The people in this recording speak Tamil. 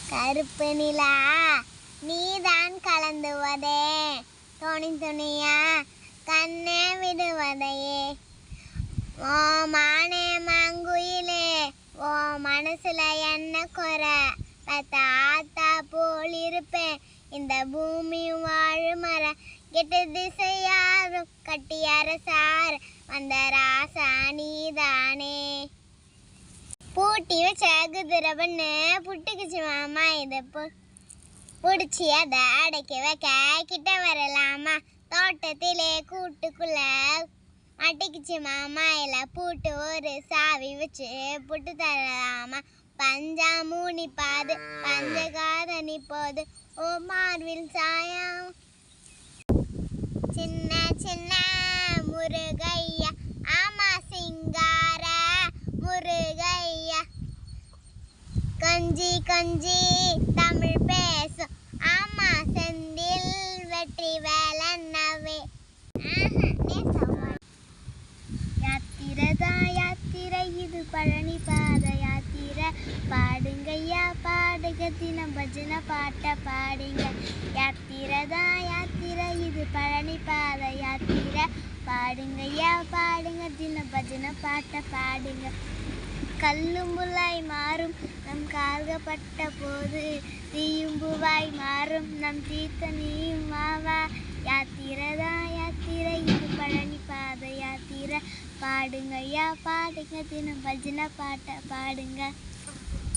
கருப்பு நிலா நீதான் கலந்துவதே துணி துணியா கண்ணே விடுவதையே ஓ மானே மாங்குயிலே ஓ மனசுல என்ன குறை தாத்தா போல் இருப்பேன் இந்த பூமி வாழுமர கெட்ட திசையாரும் கட்டி அரசார் வந்த ராசா நீதானே பூட்டி வச்ச குதிரவன்னு புட்டுக்குச்சு மாமா இதை பிடிச்சி அதை அடைக்க வைக்க கிட்ட வரலாமா தோட்டத்திலே கூட்டுக்குள்ள அடைக்குச்சு மாமா இல்லை பூட்டு ஒரு சாவி வச்சு புட்டு தரலாமா பஞ்சாமூனி பாது பஞ்சகாதனி போது ஓ மார்பில் சாயம் சின்ன சின்ன முருகையா ஆமா சிங்கார முருகையா கஞ்சி கஞ்சி தமிழ் பேசும் ஆமா செந்தில் வெற்றி வேலன்னவே யாத்திரதா யாத்திரை இது பழனி பாத யாத்திரை பாடுங்கய்யா பாடுக தினம் பஜனை பாட்ட பாடுங்க யாத்திரதா யாத்திரை இது பழனி பாத யாத்திரை பாடுங்கய்யா பாடுங்க தினம் பஜனை பாட்ட பாடுங்க கல்லும்புலாய் மாறும் நம் கால்கப்பட்ட போது தீயும்புவாய் மாறும் நம் தீர்த்த நீயும் மாவா யாத்திரதா யாத்திரை இது பழனி பாத யாத்திரை பாடுங்கய்யா பாடுங்க தினம் பஜனை பாட்ட பாடுங்க